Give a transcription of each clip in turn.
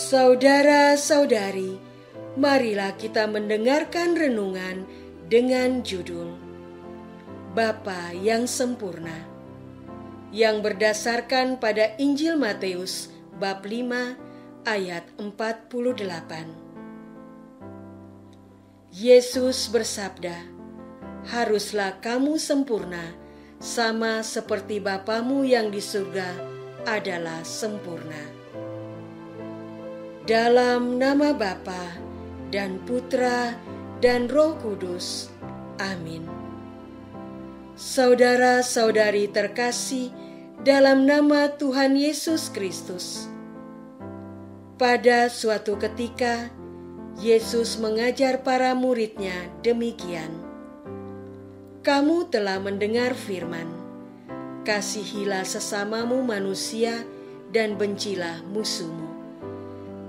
Saudara-saudari, marilah kita mendengarkan renungan dengan judul Bapa yang Sempurna, yang berdasarkan pada Injil Matius bab 5 ayat 48. Yesus bersabda, "Haruslah kamu sempurna, sama seperti Bapamu yang di surga adalah sempurna." Dalam nama Bapa dan Putra dan Roh Kudus. Amin. Saudara-saudari terkasih dalam nama Tuhan Yesus Kristus. Pada suatu ketika, Yesus mengajar para murid-Nya demikian. Kamu telah mendengar firman, kasihilah sesamamu manusia dan bencilah musuhmu.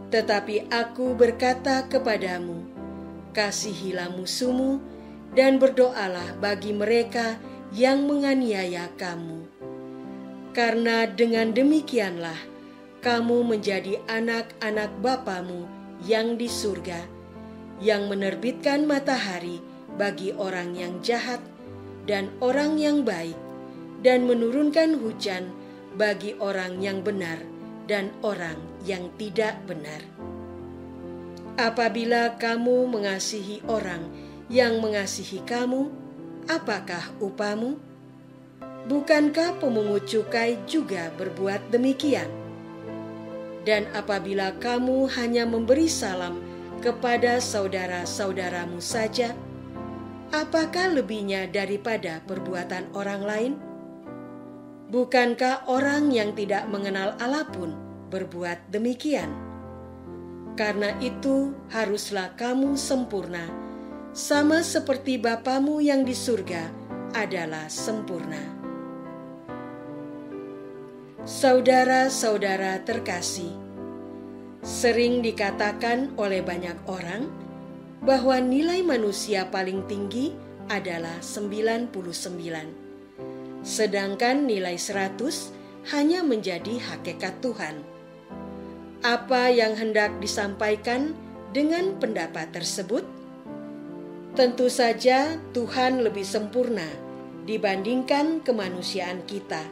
Tetapi aku berkata kepadamu, kasihilah musuhmu dan berdoalah bagi mereka yang menganiaya kamu. Karena dengan demikianlah kamu menjadi anak-anak Bapamu yang di surga, yang menerbitkan matahari bagi orang yang jahat dan orang yang baik, dan menurunkan hujan bagi orang yang benar dan orang yang tidak benar. Apabila kamu mengasihi orang yang mengasihi kamu, apakah upamu? Bukankah pemungut cukai juga berbuat demikian? Dan apabila kamu hanya memberi salam kepada saudara-saudaramu saja, apakah lebihnya daripada perbuatan orang lain? Bukankah orang yang tidak mengenal Allah pun berbuat demikian? Karena itu haruslah kamu sempurna, sama seperti Bapamu yang di surga adalah sempurna. Saudara-saudara terkasih, sering dikatakan oleh banyak orang bahwa nilai manusia paling tinggi adalah 99. Sedangkan nilai 100 hanya menjadi hakikat Tuhan. Apa yang hendak disampaikan dengan pendapat tersebut? Tentu saja Tuhan lebih sempurna dibandingkan kemanusiaan kita.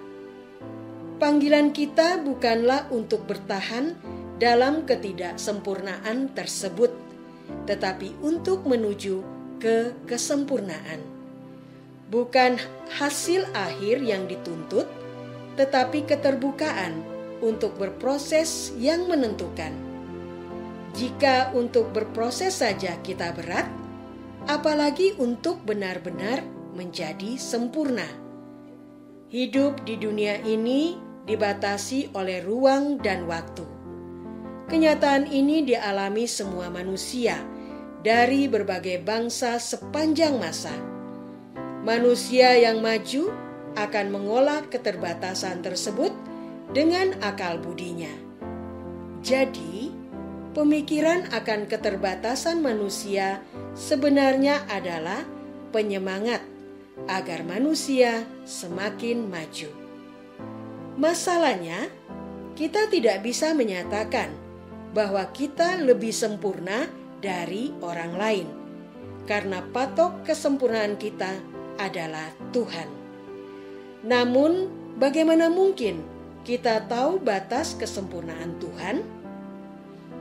Panggilan kita bukanlah untuk bertahan dalam ketidaksempurnaan tersebut, tetapi untuk menuju ke kesempurnaan. Bukan hasil akhir yang dituntut, tetapi keterbukaan untuk berproses yang menentukan. Jika untuk berproses saja kita berat, apalagi untuk benar-benar menjadi sempurna. Hidup di dunia ini dibatasi oleh ruang dan waktu. Kenyataan ini dialami semua manusia dari berbagai bangsa sepanjang masa. Manusia yang maju akan mengolah keterbatasan tersebut dengan akal budinya. Jadi, pemikiran akan keterbatasan manusia sebenarnya adalah penyemangat agar manusia semakin maju. Masalahnya, kita tidak bisa menyatakan bahwa kita lebih sempurna dari orang lain, karena patok kesempurnaan kita adalah Tuhan. Namun, bagaimana mungkin kita tahu batas kesempurnaan Tuhan?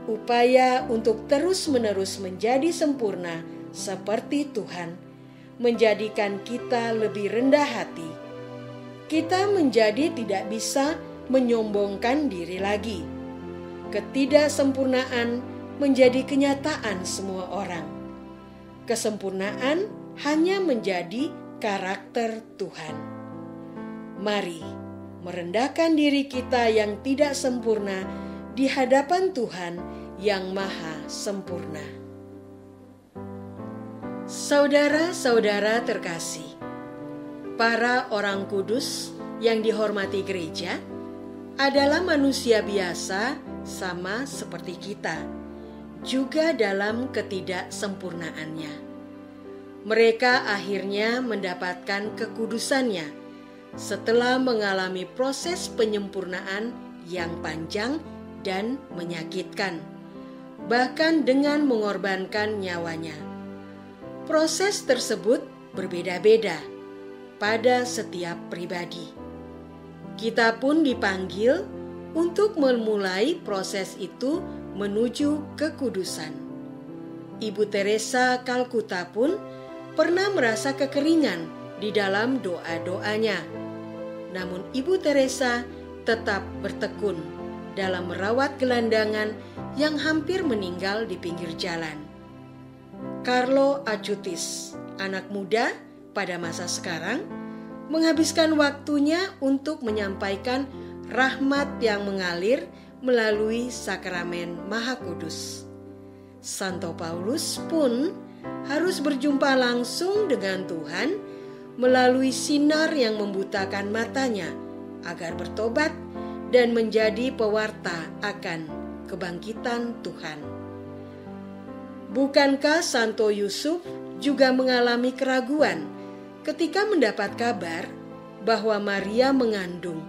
Upaya untuk terus-menerus menjadi sempurna seperti Tuhan menjadikan kita lebih rendah hati. Kita menjadi tidak bisa menyombongkan diri lagi. Ketidaksempurnaan menjadi kenyataan semua orang. Kesempurnaan hanya menjadi karakter Tuhan. Mari merendahkan diri kita yang tidak sempurna di hadapan Tuhan yang Maha Sempurna. Saudara-saudara terkasih, para orang kudus yang dihormati gereja adalah manusia biasa sama seperti kita, juga dalam ketidaksempurnaannya. Mereka akhirnya mendapatkan kekudusannya setelah mengalami proses penyempurnaan yang panjang dan menyakitkan. bahkan dengan mengorbankan nyawanya. Proses tersebut berbeda-beda pada setiap pribadi. Kita pun dipanggil untuk memulai proses itu menuju kekudusan. Ibu Teresa Kalkuta pun pernah merasa kekeringan di dalam doa-doanya. Namun Ibu Teresa tetap bertekun dalam merawat gelandangan yang hampir meninggal di pinggir jalan. Carlo Acutis, anak muda pada masa sekarang, menghabiskan waktunya untuk menyampaikan rahmat yang mengalir melalui sakramen Maha Kudus. Santo Paulus pun harus berjumpa langsung dengan Tuhan melalui sinar yang membutakan matanya agar bertobat dan menjadi pewarta akan kebangkitan Tuhan. Bukankah Santo Yusuf juga mengalami keraguan ketika mendapat kabar bahwa Maria mengandung,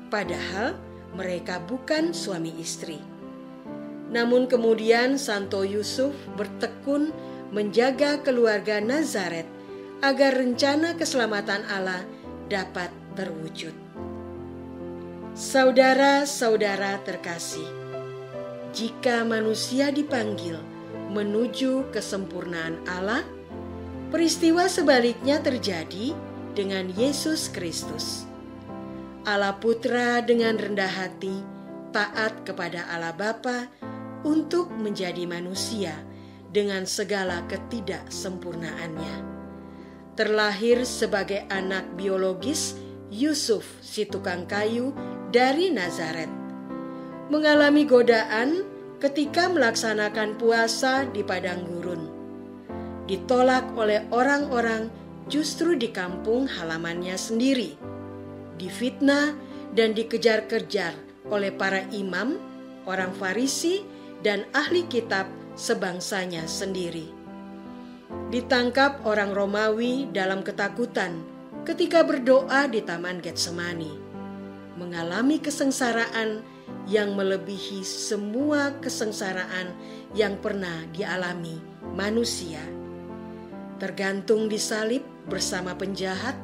padahal mereka bukan suami istri? Namun kemudian Santo Yusuf bertekun menjaga keluarga Nazaret agar rencana keselamatan Allah dapat terwujud. Saudara-saudara terkasih, jika manusia dipanggil menuju kesempurnaan Allah, peristiwa sebaliknya terjadi dengan Yesus Kristus. Allah Putra dengan rendah hati taat kepada Allah Bapa untuk menjadi manusia dengan segala ketidaksempurnaannya. Terlahir sebagai anak biologis Yusuf si tukang kayu dari Nazaret. Mengalami godaan ketika melaksanakan puasa di padang gurun. Ditolak oleh orang-orang justru di kampung halamannya sendiri. Difitnah dan dikejar-kejar oleh para imam, orang Farisi, dan ahli kitab sebangsanya sendiri. Ditangkap orang Romawi dalam ketakutan ketika berdoa di Taman Getsemani. Mengalami kesengsaraan yang melebihi semua kesengsaraan yang pernah dialami manusia. Tergantung di salib bersama penjahat,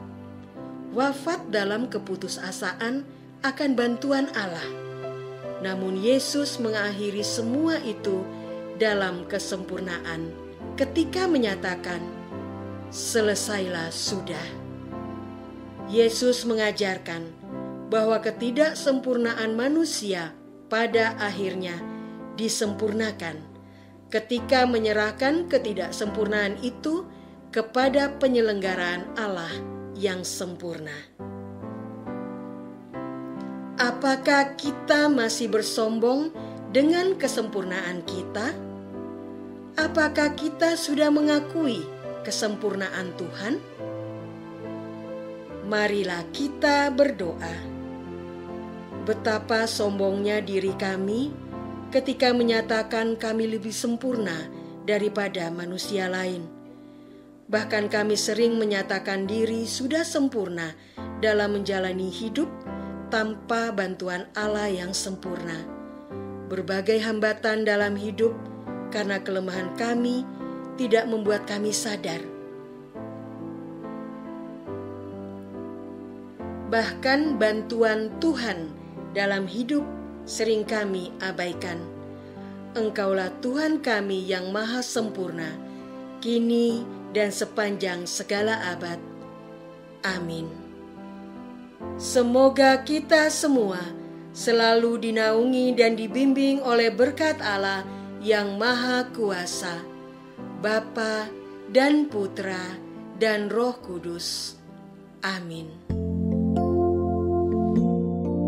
wafat dalam keputusasaan akan bantuan Allah. Namun Yesus mengakhiri semua itu dalam kesempurnaan ketika menyatakan, "Selesailah sudah." Yesus mengajarkan bahwa ketidaksempurnaan manusia pada akhirnya disempurnakan ketika menyerahkan ketidaksempurnaan itu kepada penyelenggaraan Allah yang sempurna. Apakah kita masih bersombong dengan kesempurnaan kita? Apakah kita sudah mengakui kesempurnaan Tuhan? Marilah kita berdoa. Betapa sombongnya diri kami ketika menyatakan kami lebih sempurna daripada manusia lain. Bahkan kami sering menyatakan diri sudah sempurna dalam menjalani hidup tanpa bantuan Allah yang sempurna. Berbagai hambatan dalam hidup karena kelemahan kami tidak membuat kami sadar. Bahkan bantuan Tuhan dalam hidup sering kami abaikan. Engkaulah Tuhan kami yang maha sempurna, kini dan sepanjang segala abad. Amin. Semoga kita semua selalu dinaungi dan dibimbing oleh berkat Allah yang Maha Kuasa, Bapa dan Putra dan Roh Kudus. Amin.